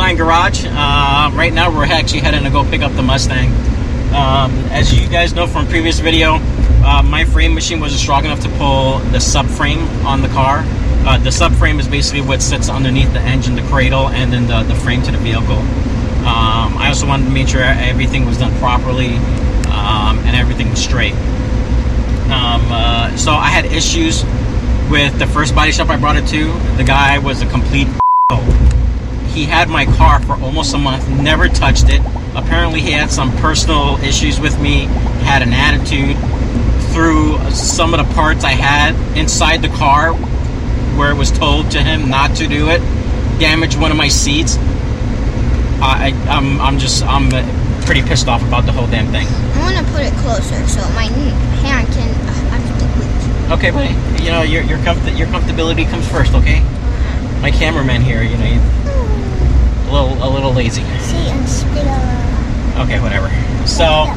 Mine Garage. Right now we're actually heading to go pick up the Mustang. As you guys know from previous video, my frame machine wasn't strong enough to pull the subframe on the car. The subframe is basically what sits underneath the engine, the cradle, and then the frame to the vehicle. I also wanted to make sure everything was done properly and everything was straight. So I had issues with the first body shop I brought it to. The guy was a complete He had my car for almost a month, never touched it. Apparently he had some personal issues with me, had an attitude. Through some of the parts I had inside the car where it was told to him not to do it, damaged one of my seats. I'm pretty pissed off about the whole damn thing. I want to put it closer so my hand can Okay, buddy. You know, your comfortability comes first, okay? My cameraman here, you know, he's a little lazy. See, instead of... Okay, whatever. So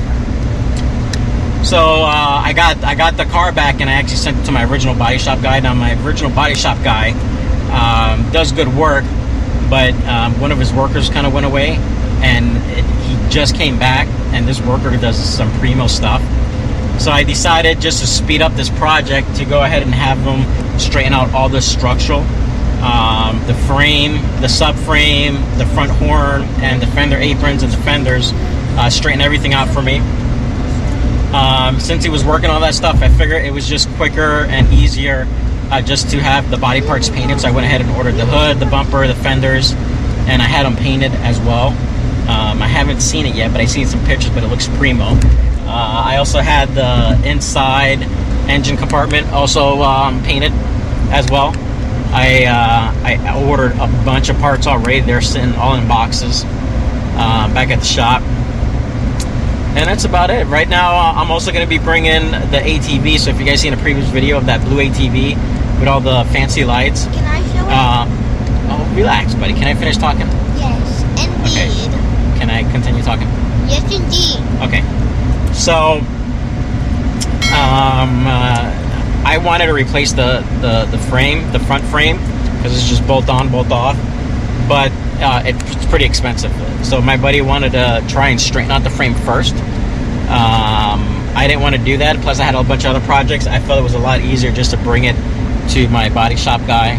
I got the car back and I actually sent it to my original body shop guy. Now my original body shop guy does good work, but one of his workers kind of went away, and he just came back, and this worker does some primo stuff. So I decided, just to speed up this project, to go ahead and have them straighten out all the structural, the frame, the subframe, the front horn, and the fender aprons and the fenders, straighten everything out for me. Since he was working on that stuff, I figured it was just quicker and easier just to have the body parts painted. So I went ahead and ordered the hood, the bumper, the fenders, and I had them painted as well. I haven't seen it yet, but I seen some pictures, but it looks primo. I also had the inside engine compartment also painted as well. I ordered a bunch of parts already. They're sitting all in boxes back at the shop. And that's about it. Right now, I'm also going to be bringing the ATV. So if you guys seen a previous video of that blue ATV with all the fancy lights. Can I show it? Oh, relax, buddy. Can I finish talking? Yes, indeed. Okay. Can I continue talking? Yes, indeed. Okay. So, I wanted to replace the frame, the front frame, because it's just bolt on, bolt off. But it's pretty expensive. So my buddy wanted to try and straighten out the frame first. I didn't want to do that. Plus I had a bunch of other projects. I felt it was a lot easier just to bring it to my body shop guy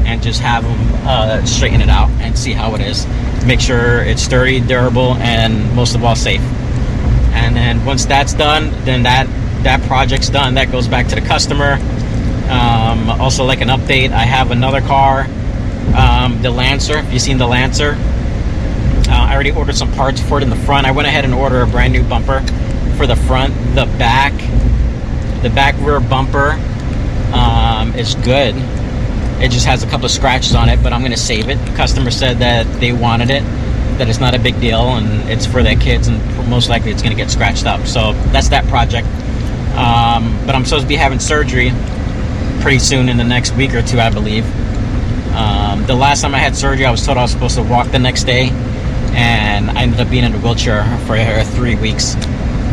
and just have him straighten it out and see how it is. Make sure it's sturdy, durable, and most of all safe. And then once that's done, then that project's done. That goes back to the customer. Also, like an update, I have another car, the Lancer. If you've seen the Lancer, I already ordered some parts for it in the front. I went ahead and ordered a brand new bumper for the front. The back rear bumper is good. It just has a couple of scratches on it, but I'm going to save it. The customer said that they wanted it, that it's not a big deal, and it's for their kids, and most likely it's going to get scratched up. So that's that project. But I'm supposed to be having surgery pretty soon, in the next week or two, I believe. The last time I had surgery, I was told I was supposed to walk the next day, and I ended up being in a wheelchair for 3 weeks.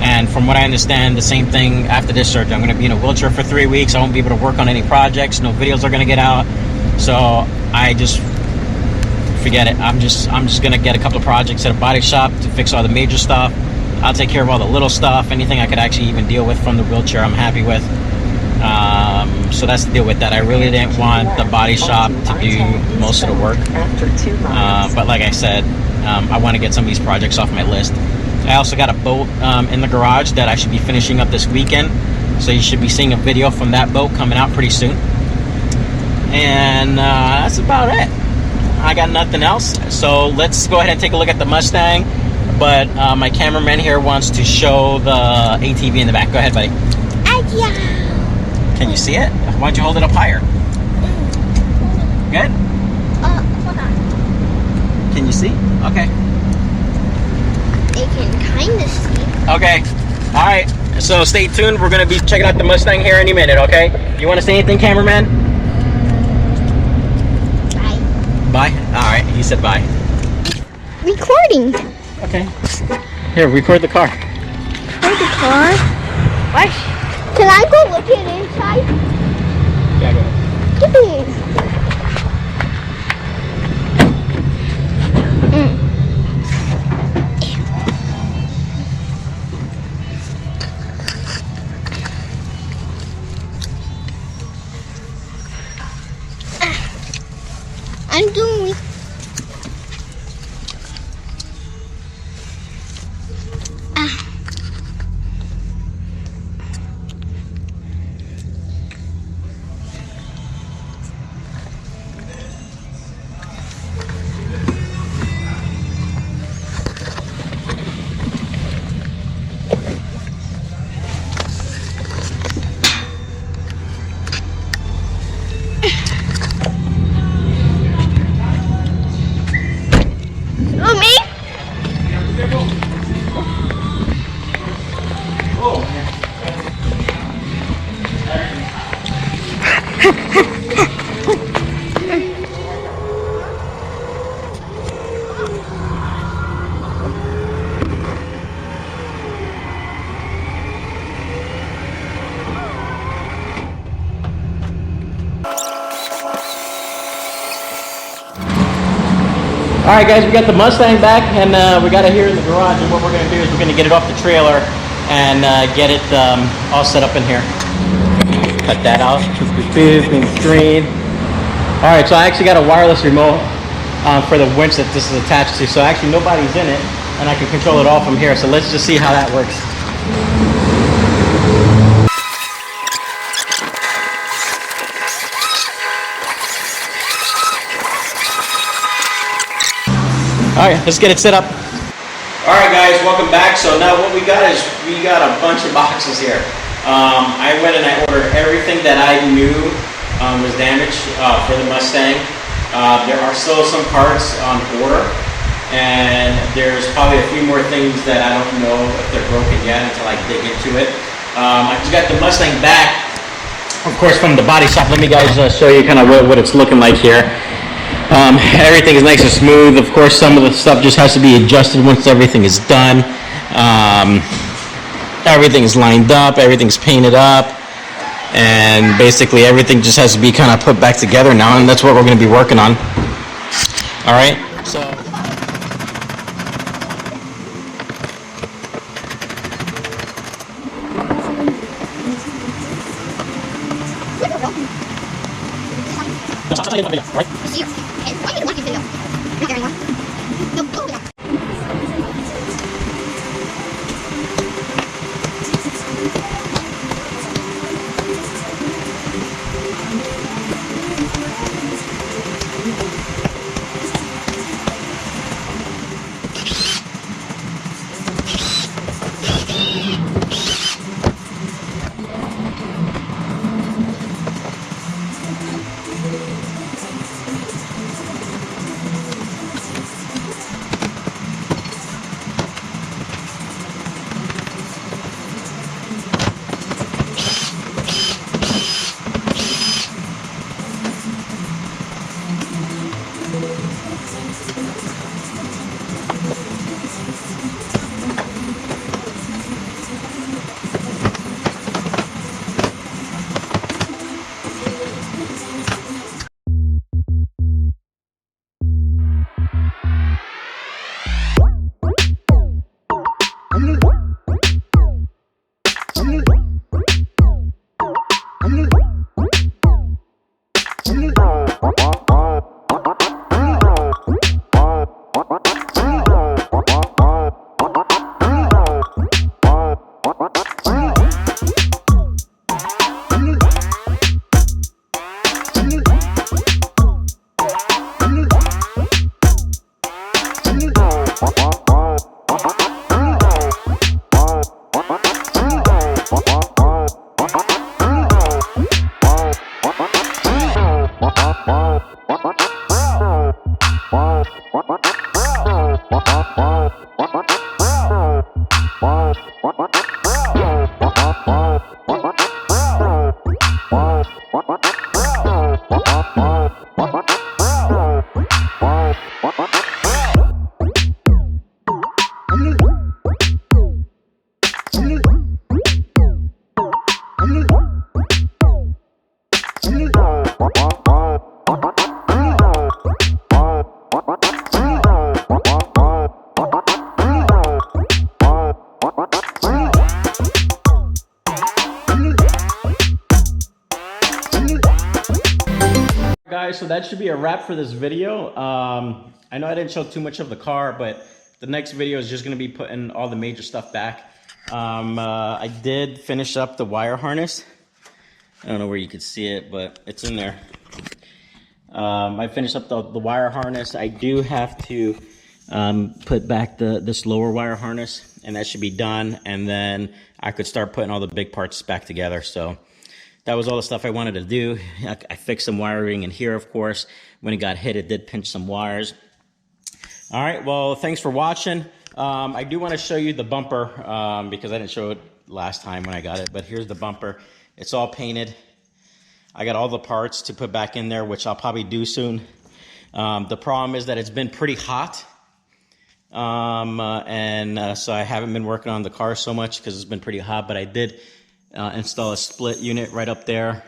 And from what I understand, the same thing after this surgery. I'm going to be in a wheelchair for 3 weeks. I won't be able to work on any projects. No videos are going to get out. So I just forget it. I'm just going to get a couple of projects at a body shop to fix all the major stuff. I'll take care of all the little stuff. Anything I could actually even deal with from the wheelchair, I'm happy with. So that's the deal with that. I really didn't want the body shop to do most of the work. But like I said, I want to get some of these projects off my list. I also got a boat in the garage that I should be finishing up this weekend. So you should be seeing a video from that boat coming out pretty soon. And that's about it. I got nothing else. So let's go ahead and take a look at the Mustang. But my cameraman here wants to show the ATV in the back. Go ahead, buddy. Can you see it? Why don't you hold it up higher? Good? Hold on. Can you see? Okay. It can kind of see. Okay. All right. So stay tuned. We're going to be checking out the Mustang here any minute, okay? You want to say anything, cameraman? Bye. Bye? All right. He said bye. Recording. Okay. Here, record the car. Record the car? What? Can I go look at inside? Yeah, go ahead. Give me. All right, guys, we got the Mustang back, and we got it here in the garage. And what we're gonna do is we're gonna get it off the trailer and get it all set up in here. Cut that out. Green. All right, so I actually got a wireless remote for the winch that this is attached to. So actually nobody's in it, and I can control it all from here. So let's just see how that works. All right, let's get it set up. All right, guys, welcome back. So now what we got is we got a bunch of boxes here. I went and I ordered everything that I knew was damaged for the Mustang. There are still some parts on order, and there's probably a few more things that I don't know if they're broken yet until I dig into it. I just got the Mustang back, of course, from the body shop. Let me guys show you kind of what it's looking like here. Everything is nice and smooth. Of course, some of the stuff just has to be adjusted once everything is done. Everything is lined up, everything's painted up, and basically everything just has to be kind of put back together now, and that's what we're going to be working on. All right, so guys, so that should be a wrap for this video. I know I didn't show too much of the car, but the next video is just going to be putting all the major stuff back. I did finish up the wire harness. I don't know where you could see it, but it's in there. I finished up the wire harness. I do have to put back this lower wire harness, and that should be done, and then I could start putting all the big parts back together. So that was all the stuff I wanted to do. I fixed some wiring in here, of course. When it got hit, it did pinch some wires. All right, well, thanks for watching. I do want to show you the bumper because I didn't show it last time when I got it, but here's the bumper. It's all painted. I got all the parts to put back in there, which I'll probably do soon. The problem is that it's been pretty hot. So I haven't been working on the car so much because it's been pretty hot, but I did install a split unit right up there.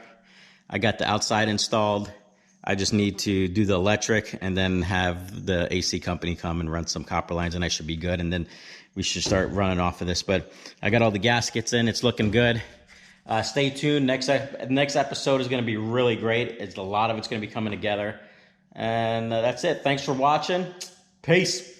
I got the outside installed. I just need to do the electric and then have the AC company come and run some copper lines, and I should be good. And then we should start running off of this. But I got all the gaskets in. It's looking good. Stay tuned. Next episode is going to be really great. It's a lot of it's going to be coming together. And that's it. Thanks for watching. Peace.